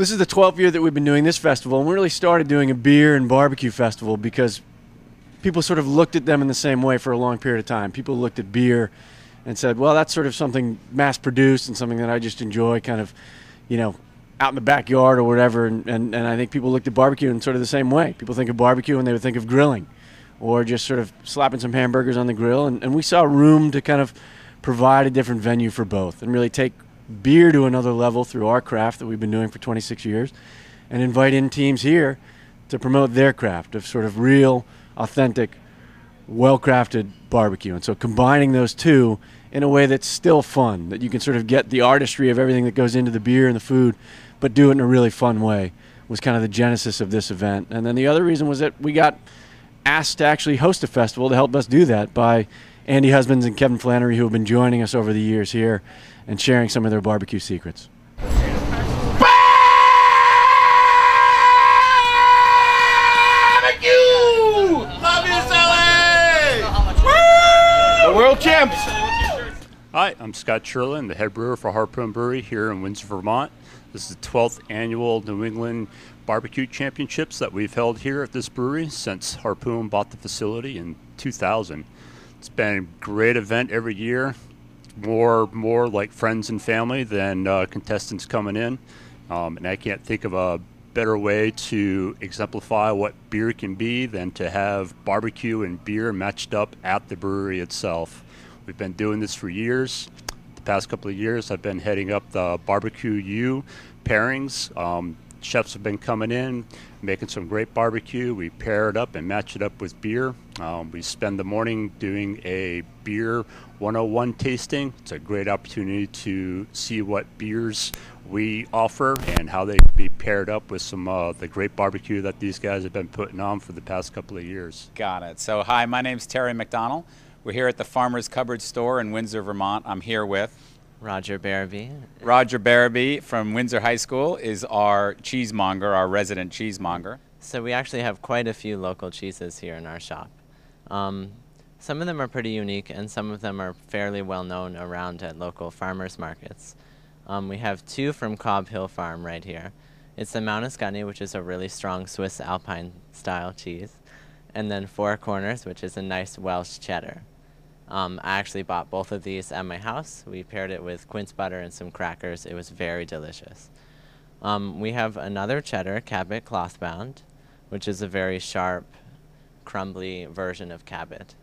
This is the 12th year that we've been doing this festival, and we really started doing a beer and barbecue festival because people sort of looked at them in the same way for a long period of time. People looked at beer and said, well, that's sort of something mass-produced and something that I just enjoy kind of, out in the backyard or whatever. And I think people looked at barbecue in sort of the same way. People think of barbecue and they would think of grilling or just sort of slapping some hamburgers on the grill. And we saw room to kind of provide a different venue for both and really take beer to another level through our craft that we've been doing for 26 years and invite in teams here to promote their craft of sort of real, authentic, well-crafted barbecue. And so combining those two in a way that's still fun, that you can sort of get the artistry of everything that goes into the beer and the food, but do it in a really fun way, was kind of the genesis of this event. And then the other reason was that we got asked to actually host a festival to help us do that by Andy Husbands and Kevin Flannery, who have been joining us over the years here and sharing some of their barbecue secrets. The world champs! Hi, I'm Scott Sherlin, the head brewer for Harpoon Brewery here in Windsor, Vermont. This is the 12th annual New England Barbecue Championships that we've held here at this brewery since Harpoon bought the facility in 2000. It's been a great event every year, more like friends and family than contestants coming in. And I can't think of a better way to exemplify what beer can be than to have barbecue and beer matched up at the brewery itself. We've been doing this for years. The past couple of years I've been heading up the Barbecue U pairings. Chefs have been coming in, making some great barbecue. We pair it up and match it up with beer. We spend the morning doing a beer 101 tasting. It's a great opportunity to see what beers we offer and how they can be paired up with some the great barbecue that these guys have been putting on for the past couple of years. Got it. So hi, my name's Terry McDonald. We're here at the Farmer's Cupboard store in Windsor, Vermont. I'm here with Roger Barabee. Roger Barabee from Windsor High School is our cheesemonger, our resident cheesemonger. So we actually have quite a few local cheeses here in our shop. Some of them are pretty unique and some of them are fairly well known around at local farmers markets. We have two from Cobb Hill Farm right here. It's the Mount Ascuni, which is a really strong Swiss Alpine style cheese, and then Four Corners, which is a nice Welsh cheddar. I actually bought both of these at my house. We paired it with quince butter and some crackers. It was very delicious. We have another cheddar, Cabot Clothbound, which is a very sharp, crumbly version of Cabot.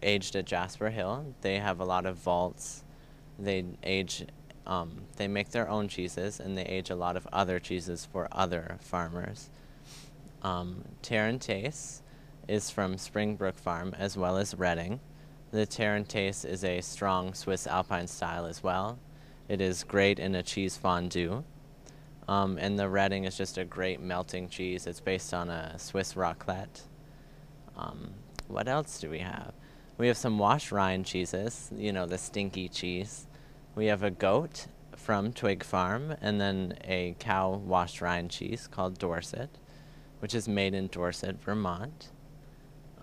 Aged at Jasper Hill. They have a lot of vaults. They make their own cheeses, and they age a lot of other cheeses for other farmers. Tarentaise is from Springbrook Farm as well as Reading. The Tarentaise is a strong Swiss Alpine style as well. It is great in a cheese fondue. And the Reading is just a great melting cheese. It's based on a Swiss raclette. What else do we have? We have some wash rind cheeses, the stinky cheese. We have a goat from Twig Farm, and then a cow wash rind cheese called Dorset, which is made in Dorset, Vermont.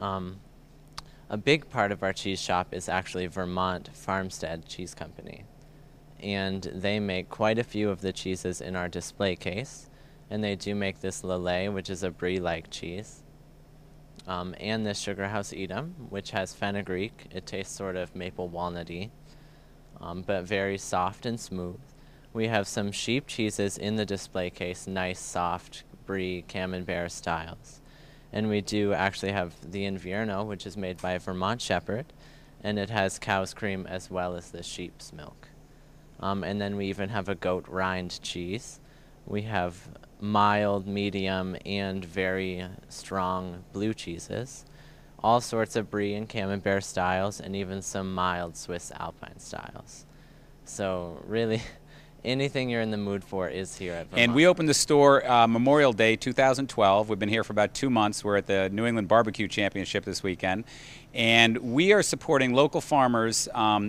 A big part of our cheese shop is actually Vermont Farmstead Cheese Company, and they make quite a few of the cheeses in our display case, and they do make this Lillet, which is a brie-like cheese, and this Sugar House Edam, which has fenugreek. It tastes sort of maple walnutty, but very soft and smooth. We have some sheep cheeses in the display case, nice soft brie camembert styles. And we do actually have the Invierno, which is made by Vermont Shepherd, and it has cow's cream as well as the sheep's milk. And then we even have a goat rind cheese. We have mild, medium, and very strong blue cheeses. All sorts of brie and camembert styles, and even some mild Swiss Alpine styles. So really, anything you're in the mood for is here at Vermont. And we opened the store Memorial Day 2012. We've been here for about 2 months. We're at the New England Barbecue Championship this weekend. And we are supporting local farmers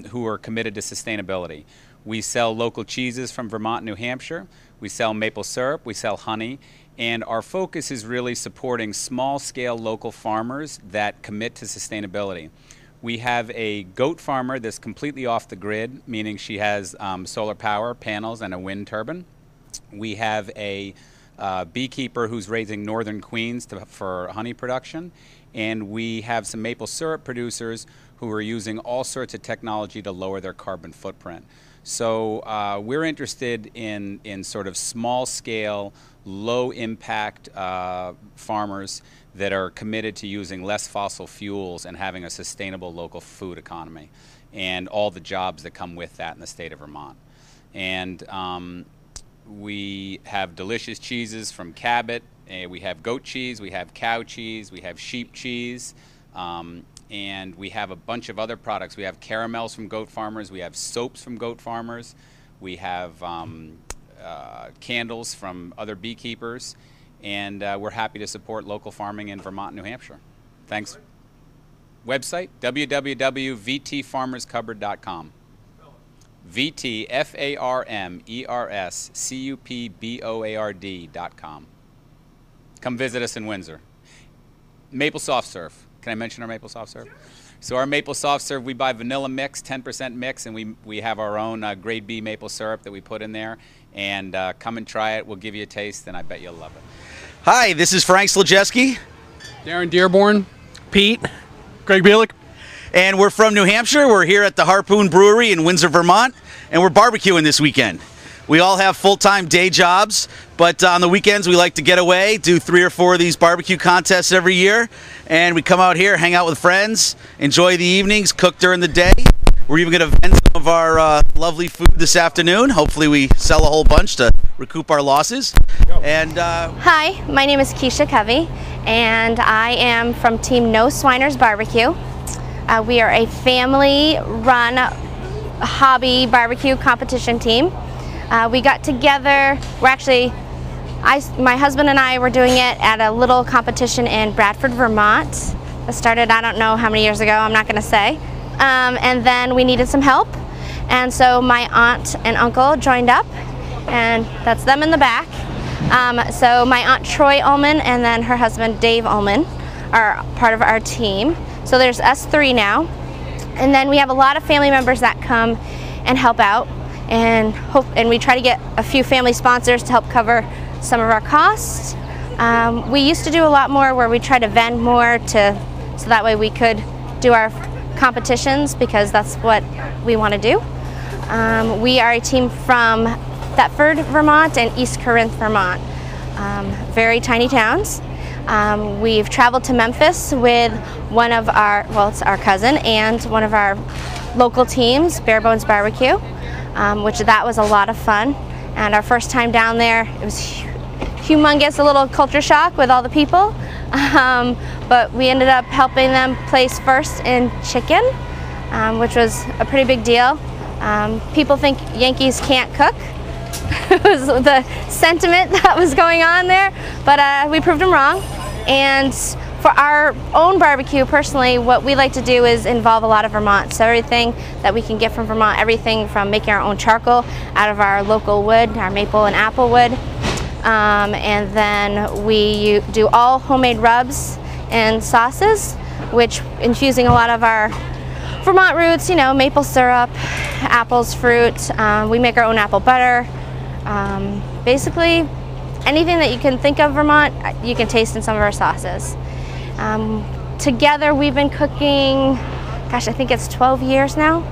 who are committed to sustainability. We sell local cheeses from Vermont and New Hampshire. We sell maple syrup. We sell honey. And our focus is really supporting small-scale local farmers that commit to sustainability. We have a goat farmer that's completely off the grid, meaning she has solar power panels and a wind turbine. We have a beekeeper who's raising northern queens for honey production, and we have some maple syrup producers who are using all sorts of technology to lower their carbon footprint. So we're interested in sort of small-scale, low-impact farmers that are committed to using less fossil fuels and having a sustainable local food economy, and all the jobs that come with that in the state of Vermont. And we have delicious cheeses from Cabot. We have goat cheese, we have cow cheese, we have sheep cheese, and we have a bunch of other products. We have caramels from goat farmers, we have soaps from goat farmers, we have candles from other beekeepers, and we're happy to support local farming in Vermont and New Hampshire. Thanks. Website, www.vtfarmerscupboard.com. VTFarmerscupboard.com. Come visit us in Windsor. Maple soft serve. Can I mention our maple soft serve? Sure. So our maple soft serve, we buy vanilla mix, 10% mix, and we have our own grade B maple syrup that we put in there. And come and try it. We'll give you a taste, and I bet you'll love it. Hi, this is Frank Slajewski. Darren Dearborn. Pete. Greg Bielik. And we're from New Hampshire. We're here at the Harpoon Brewery in Windsor, Vermont, and we're barbecuing this weekend. We all have full-time day jobs, but on the weekends we like to get away, do 3 or 4 of these barbecue contests every year, and we come out here, hang out with friends, enjoy the evenings, cook during the day. We're even going to vend some of our lovely food this afternoon. Hopefully we sell a whole bunch to recoup our losses. And Hi, my name is Keisha Covey, and I am from Team No Swiner's Barbecue. We are a family-run hobby barbecue competition team. We got together, my husband and I were doing it at a little competition in Bradford, Vermont. It started, I don't know how many years ago, I'm not going to say. And then we needed some help, and so my aunt and uncle joined up, and that's them in the back. So my aunt Troy Ullman and then her husband Dave Ullman are part of our team. So there's us 3 now, and then we have a lot of family members that come and help out, and we try to get a few family sponsors to help cover some of our costs. We used to do a lot more where we try to vend more so that way we could do our competitions, because that's what we want to do. We are a team from Thetford, Vermont and East Corinth, Vermont. Very tiny towns. We've traveled to Memphis with one of our, it's our cousin, and one of our local teams, Bare Bones Barbecue, which that was a lot of fun. And our first time down there, it was humongous, a little culture shock with all the people. But we ended up helping them place first in chicken, which was a pretty big deal. People think Yankees can't cook. It was the sentiment that was going on there, but we proved them wrong. And for our own barbecue, personally, what we like to do is involve a lot of Vermont. So everything that we can get from Vermont, everything from making our own charcoal out of our local wood, our maple and apple wood. And then we do all homemade rubs and sauces, which infusing a lot of our Vermont roots, maple syrup, apples, fruit. We make our own apple butter. Basically, anything that you can think of Vermont, you can taste in some of our sauces. Together we've been cooking, I think it's 12 years now.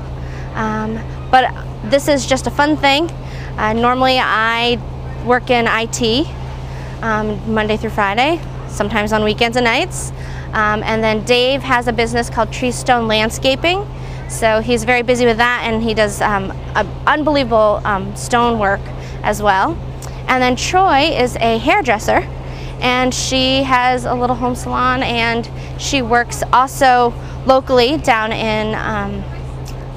But this is just a fun thing. Normally I work in IT Monday through Friday, sometimes on weekends and nights. And then Dave has a business called Tree Stone Landscaping. So he's very busy with that, and he does unbelievable stone work as well. And then Troy is a hairdresser, and she has a little home salon, and she works also locally down in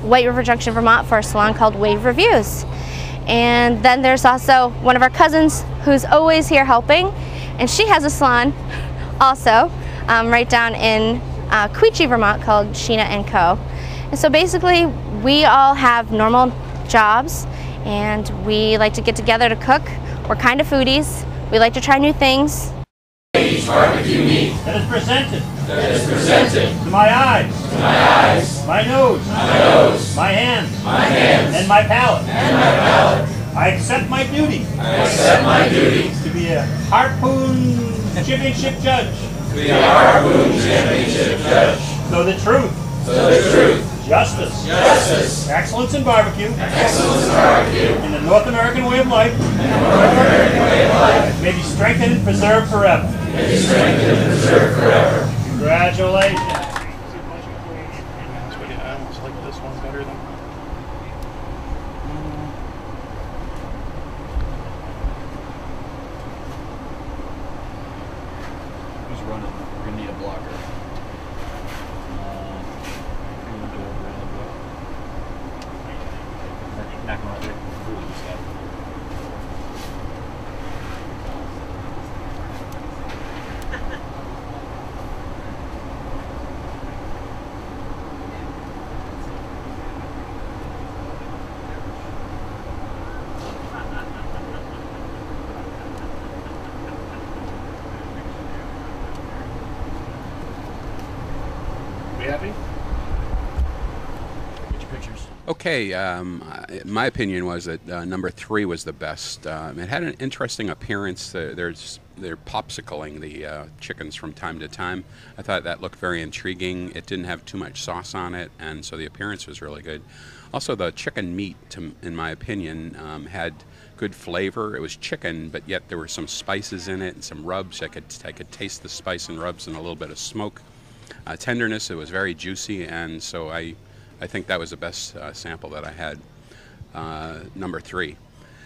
White River Junction, Vermont, for a salon called Wave Reviews. And then there's also one of our cousins who's always here helping, and she has a salon also right down in Queechee, Vermont, called Sheena & Co. And so basically we all have normal jobs, and we like to get together to cook. We're kind of foodies. We like to try new things. Each barbecue meat that is presented to my eyes, my nose, my my hands, and my palate my palate I accept my duty. I accept my duty To be a Harpoon Championship judge. to be a Harpoon Championship judge. So the truth, So the truth, justice, justice, excellence in barbecue, excellence in barbecue, and the North American way of life North American way of life may be strengthened and preserved forever. may be strengthened and preserved forever. Congratulations. I almost like this one better than. Who's running? We're gonna need a blocker. Not going to We happy? get your pictures. Okay, my opinion was that number 3 was the best. It had an interesting appearance. They're popsicling the chickens from time to time. I thought that looked very intriguing. It didn't have too much sauce on it, and so the appearance was really good. Also, the chicken meat, in my opinion, had good flavor. It was chicken, but yet there were some spices in it and some rubs. I could taste the spice and rubs and a little bit of smoke. Tenderness, it was very juicy, and so I think that was the best sample that I had, number 3.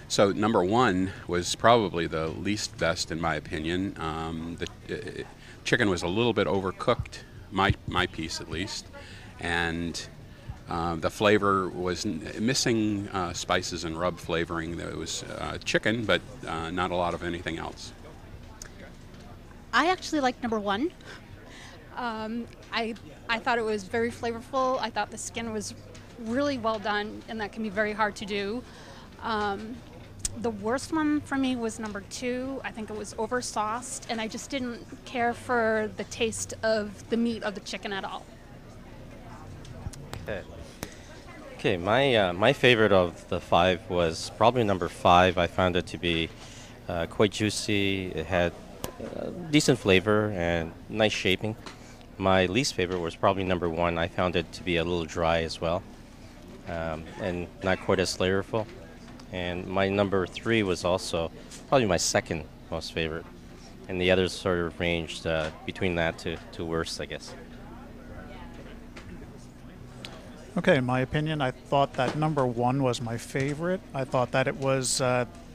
So number 1 was probably the least best in my opinion. The chicken was a little bit overcooked, my piece at least, and the flavor was missing spices and rub flavoring. There was chicken, but not a lot of anything else. I actually liked number 1. I thought it was very flavorful. I thought the skin was really well done, and that can be very hard to do. The worst one for me was number 2. I think it was over-sauced, and I just didn't care for the taste of the meat of the chicken at all. Okay, my favorite of the 5 was probably number 5. I found it to be quite juicy. It had decent flavor and nice shaping. My least favorite was probably number 1. I found it to be a little dry as well, and not quite as flavorful. And my number 3 was also probably my second most favorite, and the others sort of ranged between that to worst, I guess. Okay, in my opinion, I thought that number 1 was my favorite. I thought that it was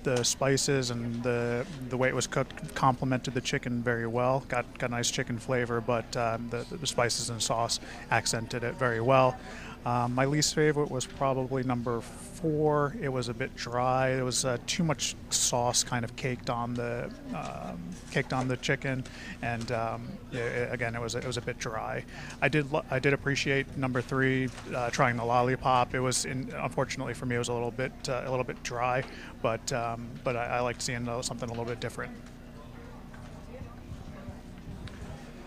the spices and the way it was cooked complemented the chicken very well. Got a nice chicken flavor, but the spices and sauce accented it very well. My least favorite was probably number 4. It was a bit dry. There was too much sauce kind of caked on the chicken, and again, it was a bit dry. I did appreciate number 3, trying the lollipop. It was unfortunately for me it was a little bit dry, but I liked seeing something a little bit different.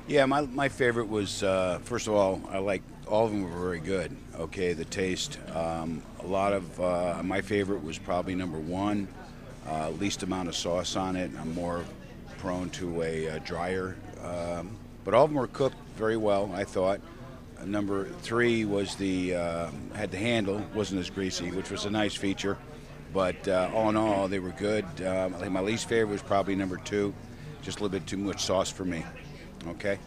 Yeah, my favorite was first of all, I like all of them were very good. Okay, the taste. A lot of my favorite was probably number 1. Least amount of sauce on it. I'm more prone to a drier, but all of them were cooked very well, I thought. Number 3 was had the handle, wasn't as greasy, which was a nice feature. But all in all, they were good. I think my least favorite was probably number 2, just a little bit too much sauce for me. Okay.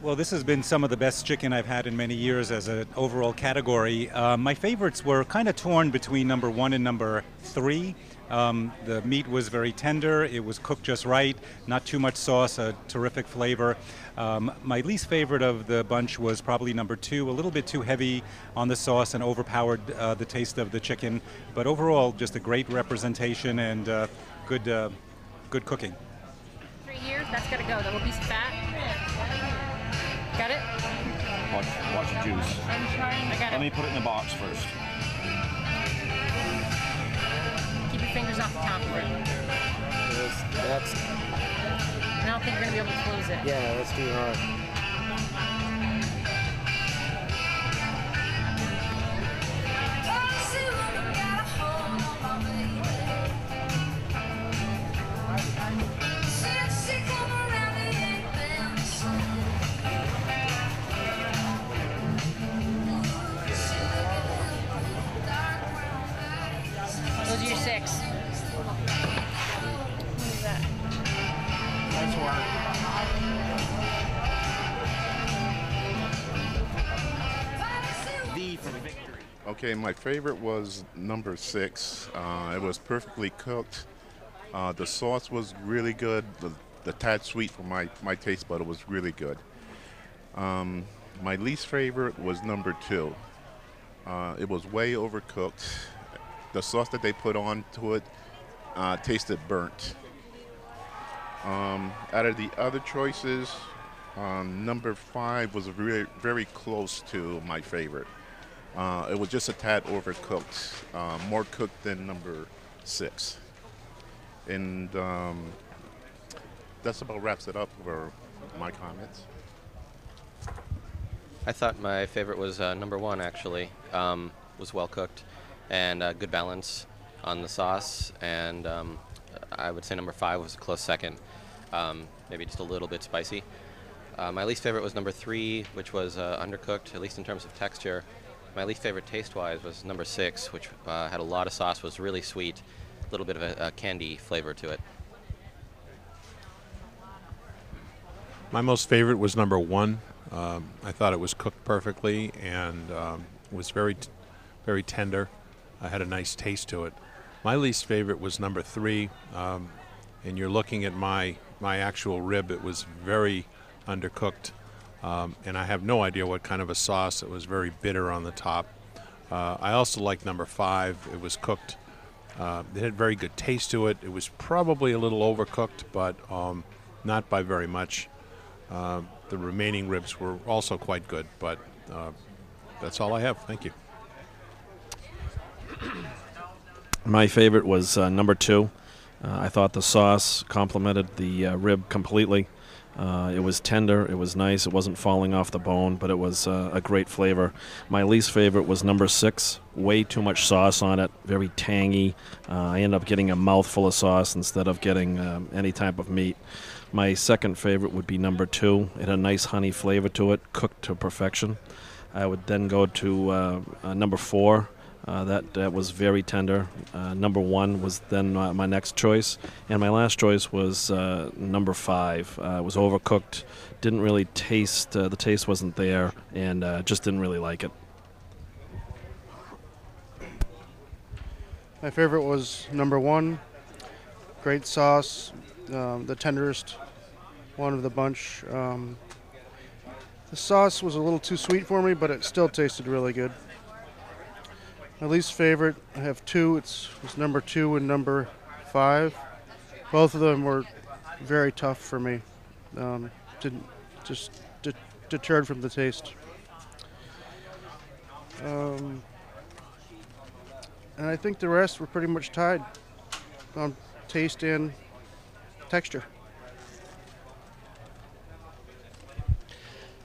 Well, this has been some of the best chicken I've had in many years as an overall category. My favorites were kind of torn between number 1 and number 3. The meat was very tender. It was cooked just right, not too much sauce, a terrific flavor. My least favorite of the bunch was probably number 2, a little bit too heavy on the sauce and overpowered the taste of the chicken. But overall, just a great representation and good cooking. 3 years, that's got to go. That will be fat. Got it? Watch the juice. I got it. Let me put it in the box first. Keep your fingers off the top of it. That's. I don't think you're going to be able to close it. Yeah, that's too hard. Oh, Okay, my favorite was number 6. It was perfectly cooked. The sauce was really good. The tad sweet for my taste bud, it was really good. My least favorite was number 2. It was way overcooked. The sauce that they put onto it tasted burnt. Out of the other choices, number 5 was really very close to my favorite. It was just a tad overcooked, more cooked than number 6. And that's about wraps it up for my comments. I thought my favorite was number 1, actually. Was well cooked and good balance on the sauce. And I would say number 5 was a close second, maybe just a little bit spicy. My least favorite was number 3, which was undercooked, at least in terms of texture. My least favorite taste-wise was number 6, which had a lot of sauce, was really sweet, a little bit of a candy flavor to it. My most favorite was number 1. I thought it was cooked perfectly and was very tender. I had a nice taste to it. My least favorite was number 3, and you're looking at my actual rib. It was very undercooked, and I have no idea what kind of a sauce. It was very bitter on the top. I also liked number 5. It was cooked. It had very good taste to it. It was probably a little overcooked, but not by very much. The remaining ribs were also quite good, but that's all I have. Thank you. My favorite was number 2. I thought the sauce complemented the rib completely. It was tender, it was nice, it wasn't falling off the bone, but it was a great flavor. My least favorite was number 6. Way too much sauce on it, very tangy. I ended up getting a mouthful of sauce instead of getting any type of meat. My second favorite would be number 2. It had a nice honey flavor to it, cooked to perfection. I would then go to number 4. That was very tender. Number 1 was then my next choice. And my last choice was number 5. It was overcooked, didn't really taste, the taste wasn't there, and just didn't really like it. My favorite was number 1. Great sauce, the tenderest one of the bunch. The sauce was a little too sweet for me, but it still tasted really good. My least favorite, I have 2. It's number 2 and number 5. Both of them were very tough for me. Deterred from the taste. And I think the rest were pretty much tied on taste and texture.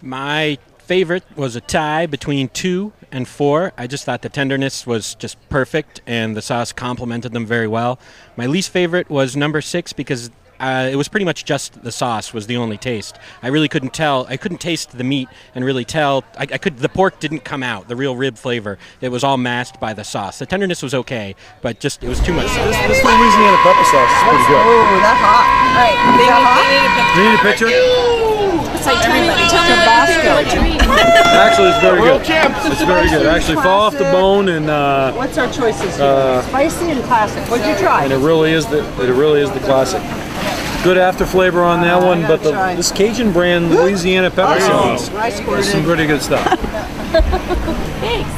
My favorite was a tie between 2 and 4. I just thought the tenderness was just perfect and the sauce complemented them very well. My least favorite was number 6 because it was pretty much just the sauce was the only taste. I really couldn't tell. I couldn't taste the meat and really tell. The pork didn't come out, the real rib flavor. It was all masked by the sauce. The tenderness was okay, but just it was too much sauce. This Louisiana pepper sauce is pretty good. Oh, that's hot. Right. Is that hot? Do you need a picture? It's like Tabasco. Actually, it's very good. It's very good. Actually, fall off the bone and. What's our choices here? Spicy and classic. What'd you try? And it really is the classic. Good after flavor on that one, but this Cajun brand Louisiana pepper sauce is some pretty good stuff. Thanks.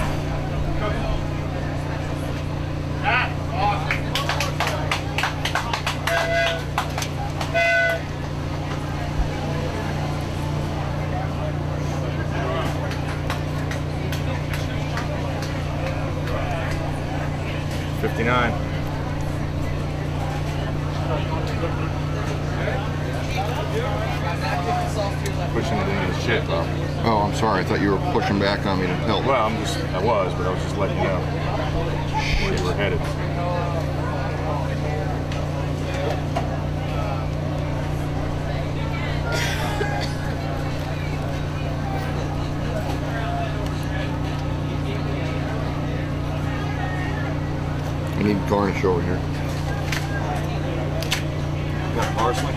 Pushing it into the shit, bro. Oh, I'm sorry. I thought you were pushing back on me to help. Well, I was, but I was just letting you know where you were headed. I need garnish over here. Got parsley.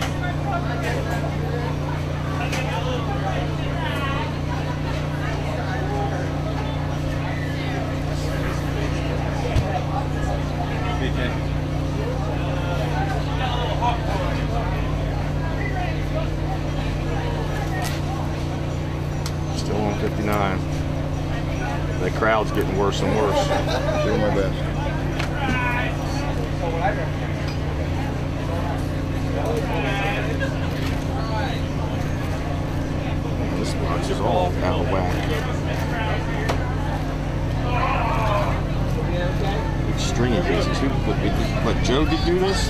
The crowd's getting worse and worse. Doing my best. This box is all out of whack. Big stringy pieces. Who let Joe do this?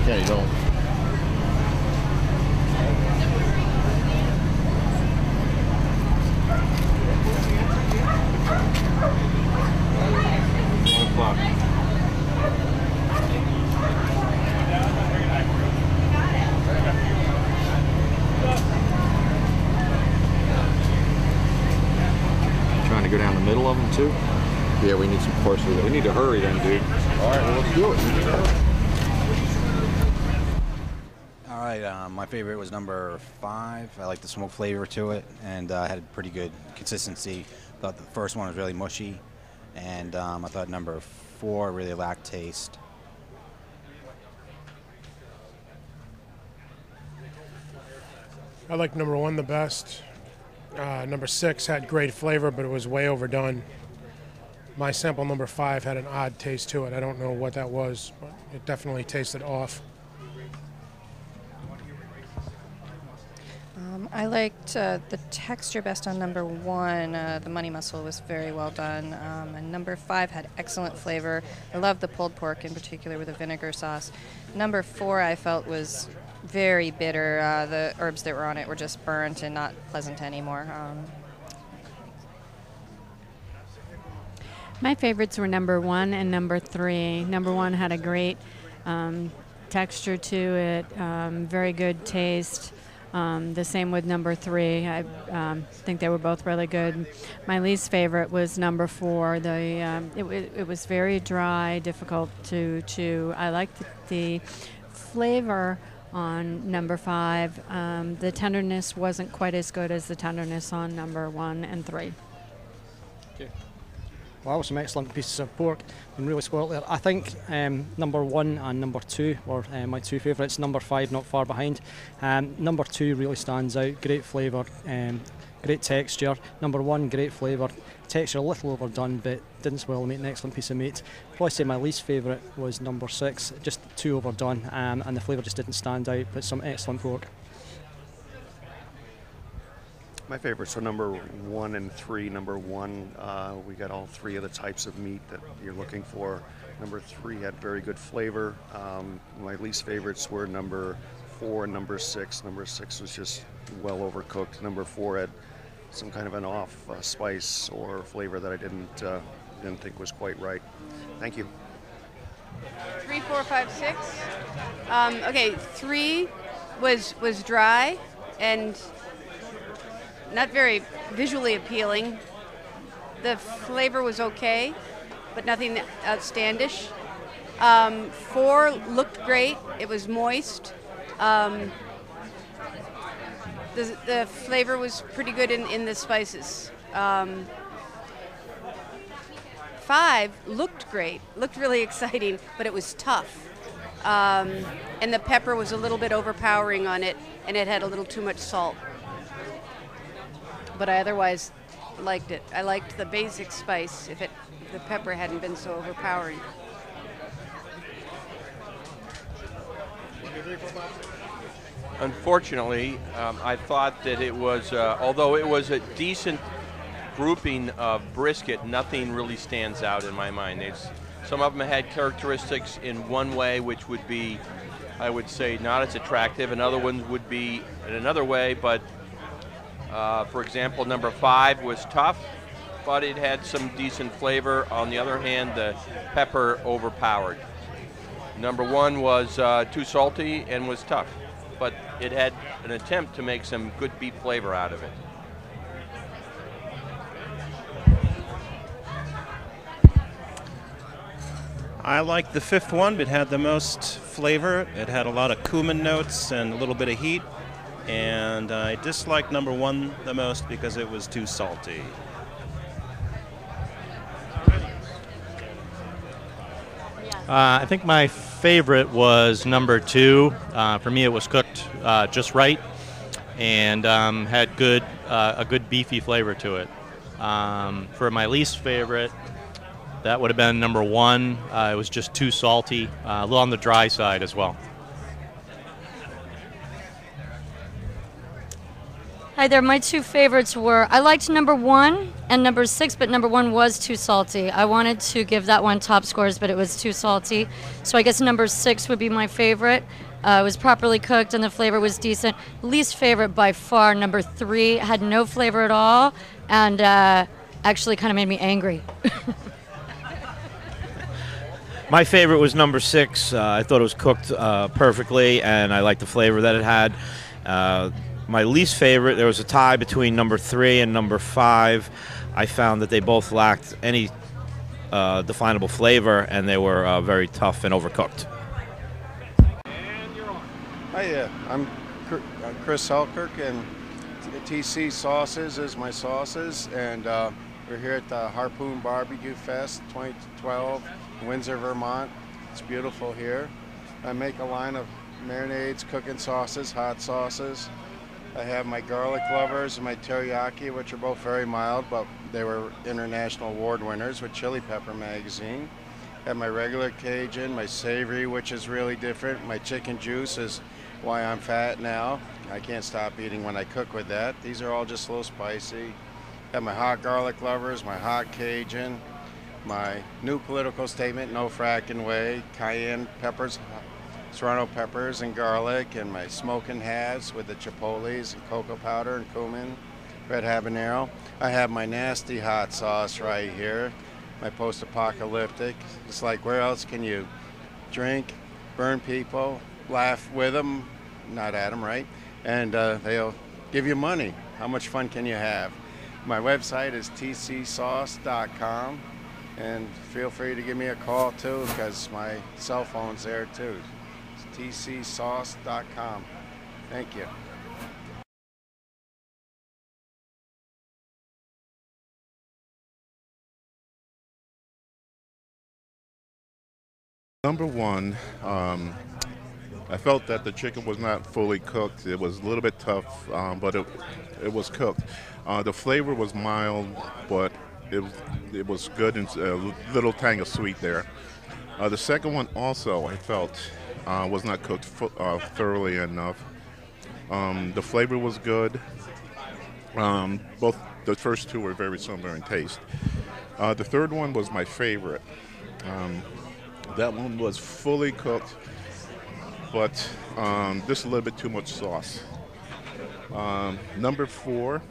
Yeah, you don't. Trying to go down the middle of them too? Yeah, we need some course with it. We need to hurry then, dude. All right, well, let's do it. All right, my favorite was number 5. I like the smoke flavor to it, and had pretty good consistency. Thought the first one was really mushy, and I thought number 4 really lacked taste. I like number 1 the best. Number 6 had great flavor, but it was way overdone. My sample number 5 had an odd taste to it. I don't know what that was, but it definitely tasted off. I liked the texture best on number 1. The money mussel was very well done. And number 5 had excellent flavor. I loved the pulled pork in particular with a vinegar sauce. Number 4 I felt was very bitter. The herbs that were on it were just burnt and not pleasant anymore. My favorites were number 1 and number 3. Number 1 had a great texture to it, very good taste. The same with number 3. I think they were both really good. My least favorite was number 4. It was very dry, difficult to chew. I liked the flavor on number 5. The tenderness wasn't quite as good as the tenderness on number 1 and 3. Wow, some excellent pieces of pork. Been really spoiled there. I think number 1 and number 2 were my 2 favourites. Number 5 not far behind. Number 2 really stands out. Great flavour, great texture. Number 1 great flavour. Texture a little overdone, but didn't spoil the meat. An excellent piece of meat. Probably say my least favourite was number 6. Just too overdone, and the flavour just didn't stand out. But some excellent pork. My favorites are number 1 and 3. Number 1, we got all 3 of the types of meat that you're looking for. Number 3 had very good flavor. My least favorites were number 4 and number 6. Number 6 was just well overcooked. Number 4 had some kind of an off spice or flavor that I didn't think was quite right. Thank you. 3, 4, 5, 6. Okay, 3 was dry and not very visually appealing. The flavor was okay, but nothing outstandish. 4 looked great. It was moist. The flavor was pretty good in the spices. 5 looked great, looked really exciting, but it was tough. And the pepper was a little bit overpowering on it, and it had a little too much salt. But I otherwise liked it. I liked the basic spice if the pepper hadn't been so overpowering. Unfortunately, I thought that it was, although it was a decent grouping of brisket, nothing really stands out in my mind. Some of them had characteristics in one way which would be, I would say, not as attractive, and other ones would be in another way, but for example, number 5 was tough, but it had some decent flavor. On the other hand, the pepper overpowered. Number 1 was too salty and was tough, but it had an attempt to make some good beef flavor out of it. I liked the 5th one. It had the most flavor. It had a lot of cumin notes and a little bit of heat. And I disliked number 1 the most because it was too salty. I think my favorite was number 2. For me, it was cooked just right and had a good beefy flavor to it. For my least favorite, that would have been number 1. It was just too salty, a little on the dry side as well. Hi there. My 2 favorites were, I liked number 1 and number 6, but number 1 was too salty. I wanted to give that one top scores, but it was too salty. So I guess number 6 would be my favorite. It was properly cooked and the flavor was decent. Least favorite by far, number 3, had no flavor at all and actually kind of made me angry. My favorite was number 6. I thought it was cooked perfectly, and I liked the flavor that it had. My least favorite, there was a tie between number 3 and number 5. I found that they both lacked any definable flavor, and they were very tough and overcooked. Hi, I'm Chris Helkirk, and TC Sauces is my sauces, and we're here at the Harpoon Barbecue Fest 2012, Windsor, Vermont. It's beautiful here. I make a line of marinades, cooking sauces, hot sauces. I have my garlic lovers and my teriyaki, which are both very mild, but they were international award winners with Chili Pepper magazine. I have my regular Cajun, my savory, which is really different. My chicken juice is why I'm fat now. I can't stop eating when I cook with that. These are all just a little spicy. I have my hot garlic lovers, my hot Cajun, my new political statement, no fracking way, cayenne peppers, serrano peppers and garlic, and my smoking halves with the chipotles and cocoa powder and cumin, red habanero. I have my nasty hot sauce right here, my post-apocalyptic. It's like, where else can you drink, burn people, laugh with them, not at them, right? And they'll give you money. How much fun can you have? My website is tcsauce.com, and feel free to give me a call too, because my cell phone's there too. tcsauce.com. Thank you. Number 1, I felt that the chicken was not fully cooked. It was a little bit tough, but it was cooked. The flavor was mild, but it was good and a little tang of sweet there. The second one also, I felt, was not cooked thoroughly enough. The flavor was good. Both the first 2 were very similar in taste. The third one was my favorite. That one was fully cooked, but just a little bit too much sauce. Number 4,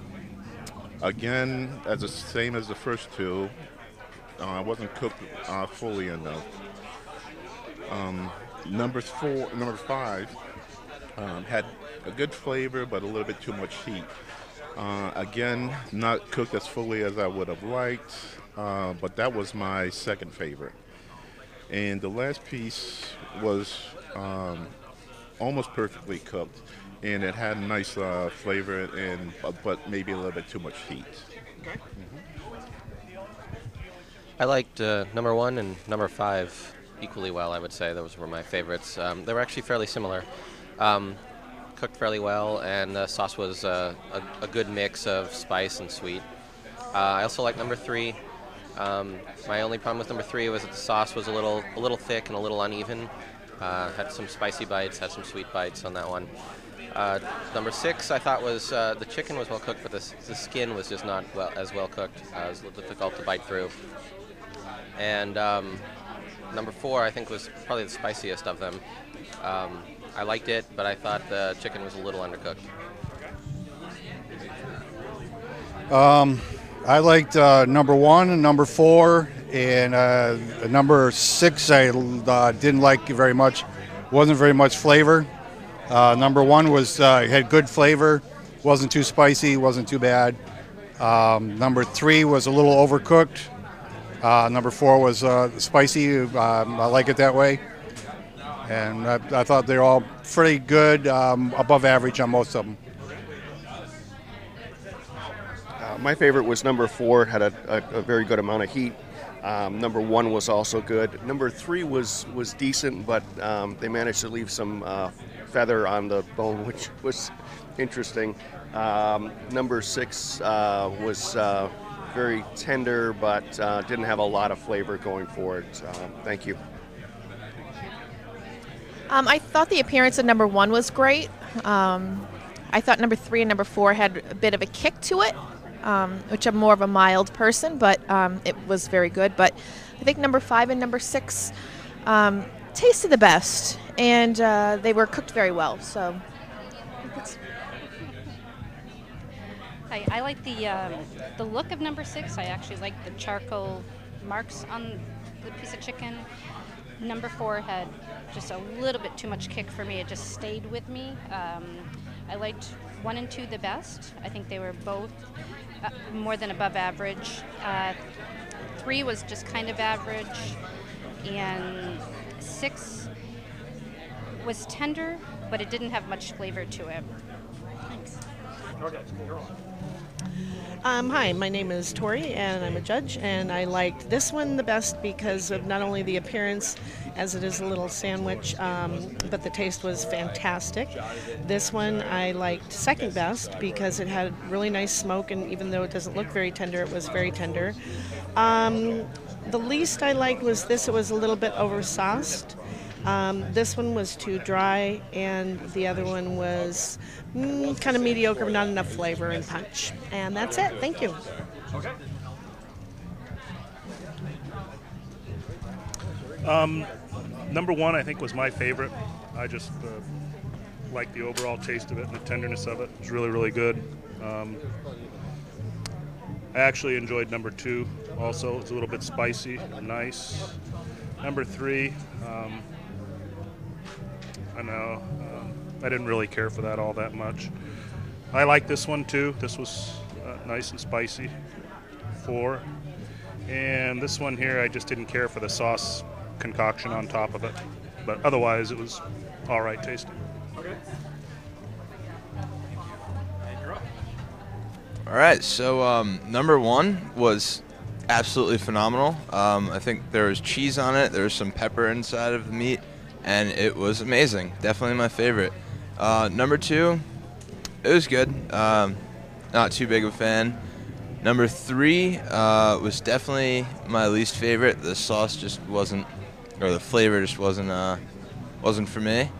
again, as the same as the first 2, wasn't cooked fully enough. Number 5 had a good flavor, but a little bit too much heat. Again, not cooked as fully as I would have liked, but that was my second favorite. And the last piece was almost perfectly cooked, and it had a nice flavor, but maybe a little bit too much heat. Okay. I liked number 1 and number 5 equally well, I would say. Those were my favorites. They were actually fairly similar. Cooked fairly well, and the sauce was a good mix of spice and sweet. I also like number 3. My only problem with number 3 was that the sauce was a little thick and a little uneven. Had some spicy bites, had some sweet bites on that one. Number 6, I thought was the chicken was well cooked, but the skin was just not as well cooked. It was a little difficult to bite through. And number 4, I think, was probably the spiciest of them. I liked it, but I thought the chicken was a little undercooked. I liked number 1 and number 4, and number 6 I didn't like very much. Wasn't very much flavor. Number 1 was had good flavor, wasn't too spicy, wasn't too bad. Number 3 was a little overcooked. Number 4 was spicy. I like it that way. And I thought they were all pretty good, above average on most of them. My favorite was number 4, had a very good amount of heat. Number 1 was also good. Number 3 was decent, but they managed to leave some feather on the bone, which was interesting. Number 6 was very tender, but didn't have a lot of flavor going forward. Thank you. I thought the appearance of number 1 was great. I thought number 3 and number 4 had a bit of a kick to it, which I'm more of a mild person, but it was very good. But I think number 5 and number 6 tasted the best, and they were cooked very well. So. I like the look of number 6. I actually like the charcoal marks on the piece of chicken. Number 4 had just a little bit too much kick for me. It just stayed with me. I liked 1 and 2 the best. I think they were both more than above average. 3 was just kind of average, and 6 was tender, but it didn't have much flavor to it. Thanks. Okay, hi, my name is Tori, and I'm a judge, and I liked this one the best because of not only the appearance, as it is a little sandwich, but the taste was fantastic. This one I liked second best because it had really nice smoke, and even though it doesn't look very tender, it was very tender. The least I liked was this. It was a little bit over-sauced. This one was too dry, and the other one was kind of mediocre, but not enough flavor and punch. And that's it. Thank you. Okay. Number 1, I think, was my favorite. I just liked the overall taste of it and the tenderness of it. It was really, really good. I actually enjoyed number 2 also. It was a little bit spicy, nice. Number 3, I know, I didn't really care for that all that much. I like this one too. This was nice and spicy. 4. And this one here, I just didn't care for the sauce concoction on top of it. But otherwise, it was all right tasting. Okay. All right, so number 1 was absolutely phenomenal. I think there was cheese on it. There was some pepper inside of the meat, and it was amazing. Definitely my favorite. Number 2, it was good. Not too big of a fan. Number 3 was definitely my least favorite. The sauce just wasn't, or the flavor just wasn't for me.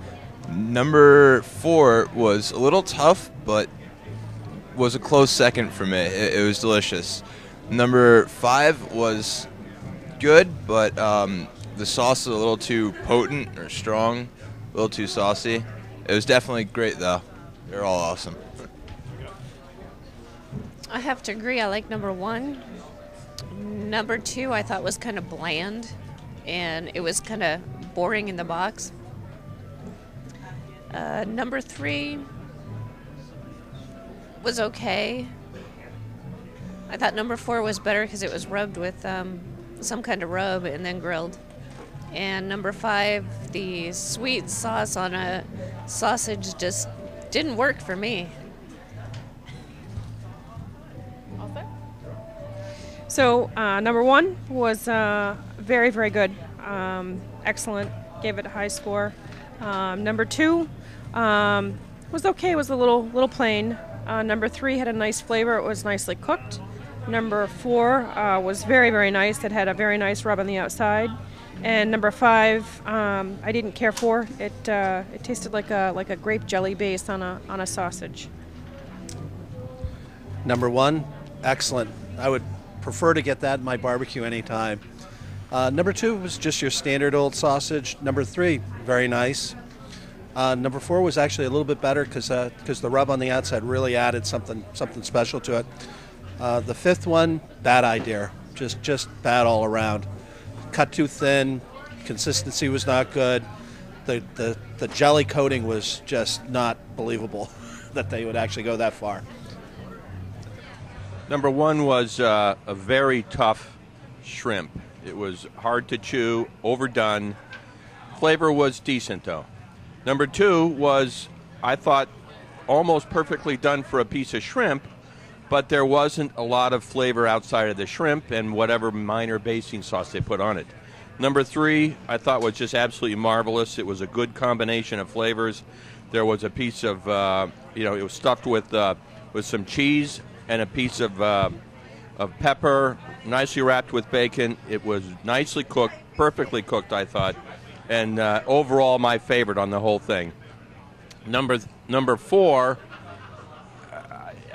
Number 4 was a little tough, but was a close second for me. It was delicious. Number 5 was good, but the sauce was a little too potent or strong, a little too saucy. It was definitely great, though. They're all awesome. I have to agree. I like number 1. Number 2, I thought was kind of bland, and it was kind of boring in the box. Number 3 was okay. I thought number 4 was better because it was rubbed with some kind of rub and then grilled. And number 5, the sweet sauce on a sausage just didn't work for me. So number 1 was very, very good. Excellent. Gave it a high score. Number 2 was okay. It was a little plain. Number 3 had a nice flavor. It was nicely cooked. Number 4 was very, very nice. It had a very nice rub on the outside. And number 5, I didn't care for. It tasted like a grape jelly base on a sausage. Number 1, excellent. I would prefer to get that in my barbecue anytime. Number 2 was just your standard old sausage. Number 3, very nice. Number 4 was actually a little bit better because the rub on the outside really added something special to it. The 5th one, bad idea. Just bad all around. Cut too thin. Consistency was not good. The jelly coating was just not believable that they would actually go that far. Number 1 was a very tough shrimp. It was hard to chew, overdone. Flavor was decent, though. Number 2 was, I thought, almost perfectly done for a piece of shrimp, but there wasn't a lot of flavor outside of the shrimp and whatever minor basting sauce they put on it. Number 3, I thought was just absolutely marvelous. It was a good combination of flavors. There was a piece of, it was stuffed with some cheese and a piece of of pepper, nicely wrapped with bacon. It was nicely cooked, perfectly cooked, I thought, and overall my favorite on the whole thing. Number 4,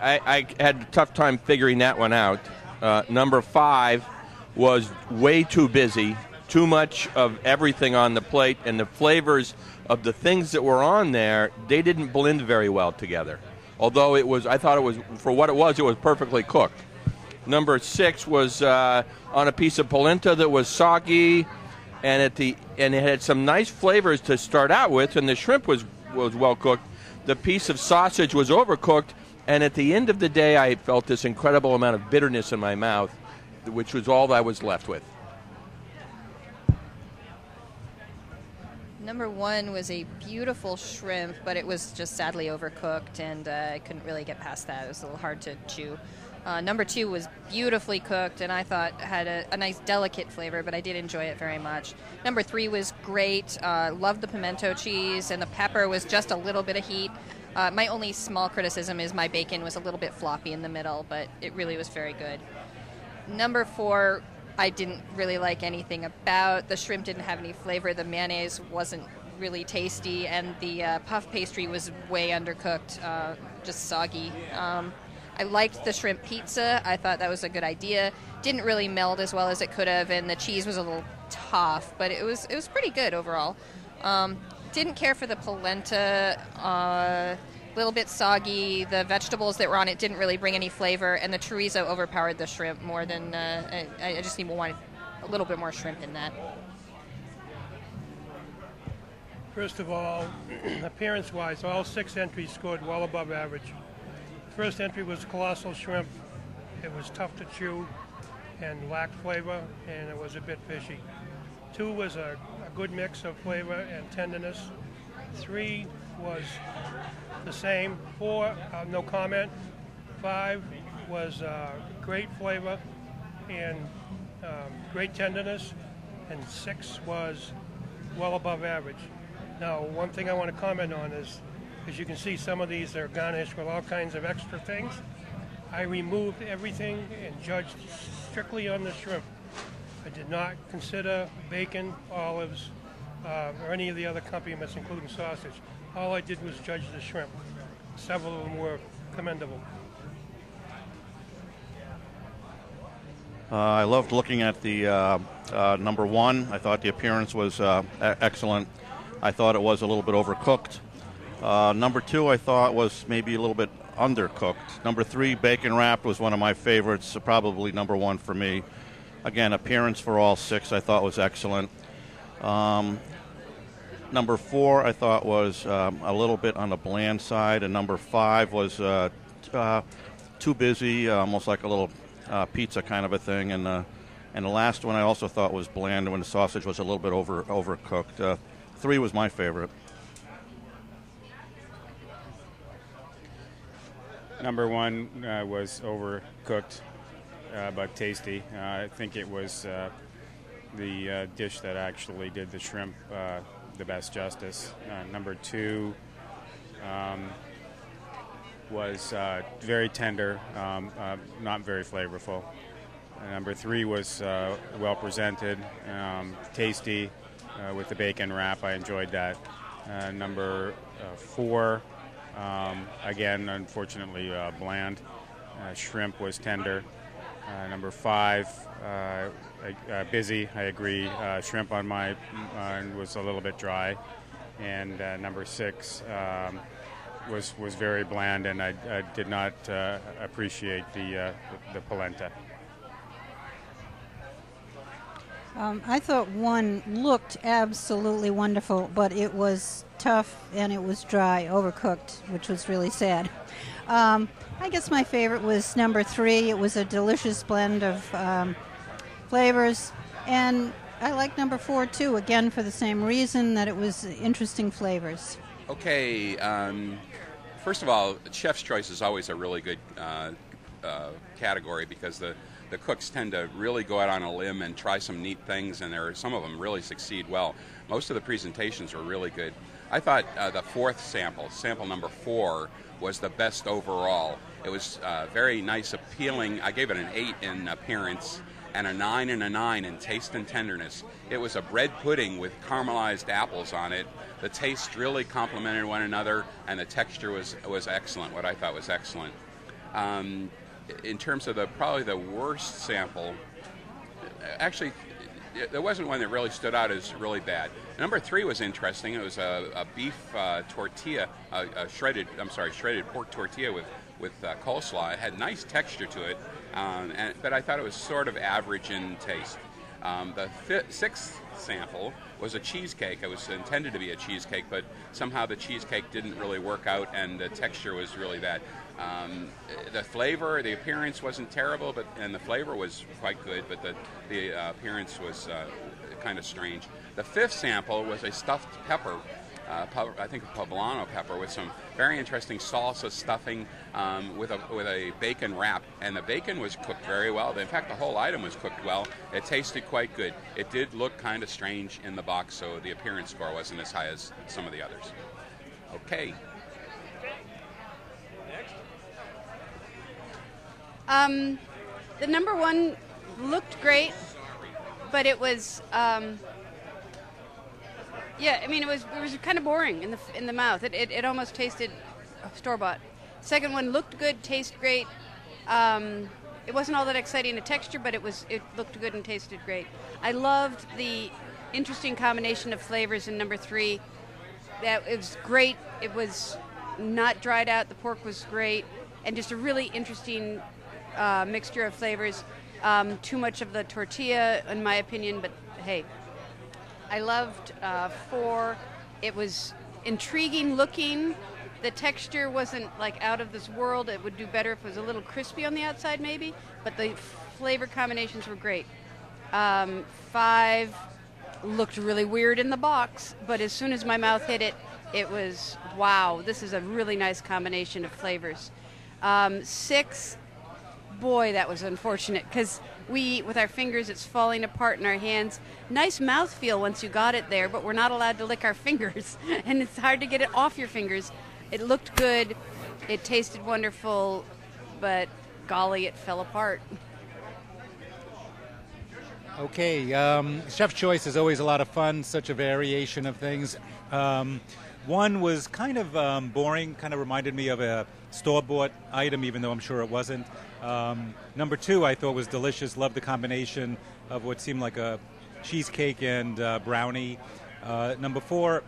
I had a tough time figuring that one out. Number 5 was way too busy, too much of everything on the plate, and the flavors of the things that were on there, they didn't blend very well together. Although I thought it was, for what it was perfectly cooked. Number 6 was on a piece of polenta that was soggy, and it had some nice flavors to start out with, and the shrimp was well cooked. The piece of sausage was overcooked, and at the end of the day, I felt this incredible amount of bitterness in my mouth, which was all I was left with. Number 1 was a beautiful shrimp, but it was just sadly overcooked, and I couldn't really get past that. It was a little hard to chew. Number 2 was beautifully cooked, and I thought had a nice delicate flavor, but I did enjoy it very much. Number 3 was great. Loved the pimento cheese, and the pepper was just a little bit of heat. My only small criticism is my bacon was a little bit floppy in the middle, but it really was very good. Number 4, I didn't really like anything about. The shrimp didn't have any flavor. The mayonnaise wasn't really tasty, and the puff pastry was way undercooked, just soggy. I liked the shrimp pizza. I thought that was a good idea. Didn't really meld as well as it could have, and the cheese was a little tough, but it was pretty good overall. Didn't care for the polenta. A little bit soggy. The vegetables that were on it didn't really bring any flavor, and the chorizo overpowered the shrimp more than I just wanted a little bit more shrimp in that. First of all, appearance-wise, all 6 entries scored well above average. First entry was colossal shrimp. It was tough to chew and lacked flavor, and it was a bit fishy. 2 was a good mix of flavor and tenderness. 3 was the same. 4, no comment. 5 was great flavor and great tenderness, and 6 was well above average. Now, one thing I want to comment on is, as you can see, some of these are garnished with all kinds of extra things. I removed everything and judged strictly on the shrimp. I did not consider bacon, olives, or any of the other accompaniments, including sausage. All I did was judge the shrimp. Several of them were commendable. I loved looking at the number 1. I thought the appearance was excellent. I thought it was a little bit overcooked. Number 2, I thought was maybe a little bit undercooked. Number 3, bacon wrapped, was one of my favorites, probably number 1 for me. Again, appearance for all 6 I thought was excellent. Number 4 I thought was a little bit on the bland side, and number 5 was too busy, almost like a little pizza kind of a thing. And the last one I also thought was bland when the sausage was a little bit overcooked. 3 was my favorite. Number 1 was overcooked, but tasty. I think it was the dish that actually did the shrimp the best justice. Number 2 was very tender, not very flavorful. Number 3 was well presented, tasty with the bacon wrap. I enjoyed that. Number 4, again, unfortunately, bland. Shrimp was tender. Number 5, busy. I agree. Shrimp on my was a little bit dry, and number 6 was very bland, and I did not appreciate the polenta. I thought 1 looked absolutely wonderful, but it was tough and it was dry, overcooked, which was really sad. I guess my favorite was number 3. It was a delicious blend of flavors, and I like number 4 too, again for the same reason, that it was interesting flavors. Okay, first of all, Chef's Choice is always a really good category, because the cooks tend to really go out on a limb and try some neat things, and some of them really succeed well. Most of the presentations were really good. I thought the fourth sample number 4, was the best overall. It was very nice, appealing. I gave it an 8 in appearance and a 9 and a 9 in taste and tenderness. It was a bread pudding with caramelized apples on it. The taste really complemented one another, and the texture was excellent, what I thought was excellent. In terms of probably the worst sample, actually, there wasn't one that really stood out as really bad. Number 3 was interesting. It was a beef tortilla, shredded pork tortilla with coleslaw. It had nice texture to it, but I thought it was sort of average in taste. The 6th sample was a cheesecake. It was intended to be a cheesecake, but somehow the cheesecake didn't really work out, and the texture was really bad. The flavor, the appearance wasn't terrible, and the flavor was quite good, but the appearance was kind of strange. The 5th sample was a stuffed pepper, I think a poblano pepper, with some very interesting salsa stuffing with a bacon wrap, and the bacon was cooked very well. In fact, the whole item was cooked well. It tasted quite good. It did look kind of strange in the box, so the appearance score wasn't as high as some of the others. Okay. The number 1 looked great, but it was, it was kind of boring in the mouth. It almost tasted store-bought. Second one looked good, tasted great. It wasn't all that exciting in texture, but it looked good and tasted great. I loved the interesting combination of flavors in number 3. That it was great. It was not dried out. The pork was great, and just a really interesting mixture of flavors. Too much of the tortilla, in my opinion, but hey. I loved 4. It was intriguing looking. The texture wasn't like out of this world. It would do better if it was a little crispy on the outside maybe, but the flavor combinations were great. 5 looked really weird in the box, but as soon as my mouth hit it, it was, wow, this is a really nice combination of flavors. 6, boy, that was unfortunate, because with our fingers, it's falling apart in our hands. Nice mouthfeel once you got it there, but we're not allowed to lick our fingers, and it's hard to get it off your fingers. It looked good, it tasted wonderful, but golly, it fell apart. Okay, Chef's Choice is always a lot of fun, such a variation of things. 1 was kind of boring, kind of reminded me of a store-bought item, even though I'm sure it wasn't. Number 2 I thought was delicious, loved the combination of what seemed like a cheesecake and brownie. Number 4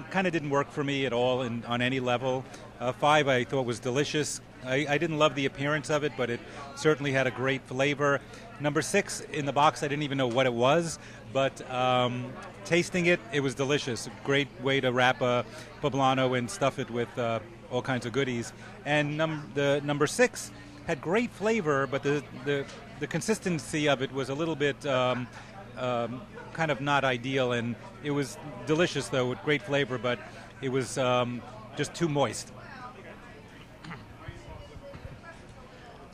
kind of didn't work for me at all on any level. 5 I thought was delicious. I didn't love the appearance of it, but it certainly had a great flavor. Number 6 in the box, I didn't even know what it was, but tasting it, it was delicious. Great way to wrap a poblano and stuff it with all kinds of goodies. And the number 6 had great flavor, but the consistency of it was a little bit kind of not ideal, and it was delicious though with great flavor, but it was just too moist.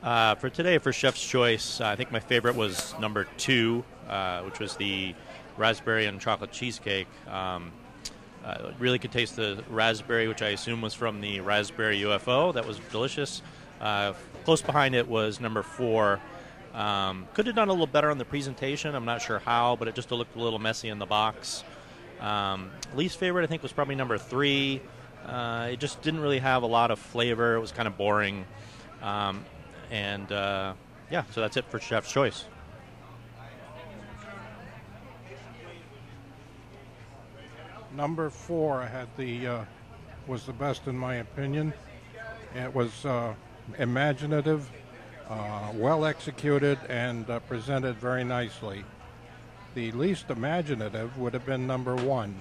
For today, for Chef's Choice, I think my favorite was number 2, which was the raspberry and chocolate cheesecake. Really could taste the raspberry, which I assume was from the raspberry UFO. That was delicious. Close behind it was number 4. Could have done a little better on the presentation. I'm not sure how, but it just looked a little messy in the box. Least favorite, I think, was probably number 3. It just didn't really have a lot of flavor. It was kind of boring. So that's it for Chef's Choice. Number 4 was the best in my opinion. It was imaginative, well executed, and presented very nicely. The least imaginative would have been number 1.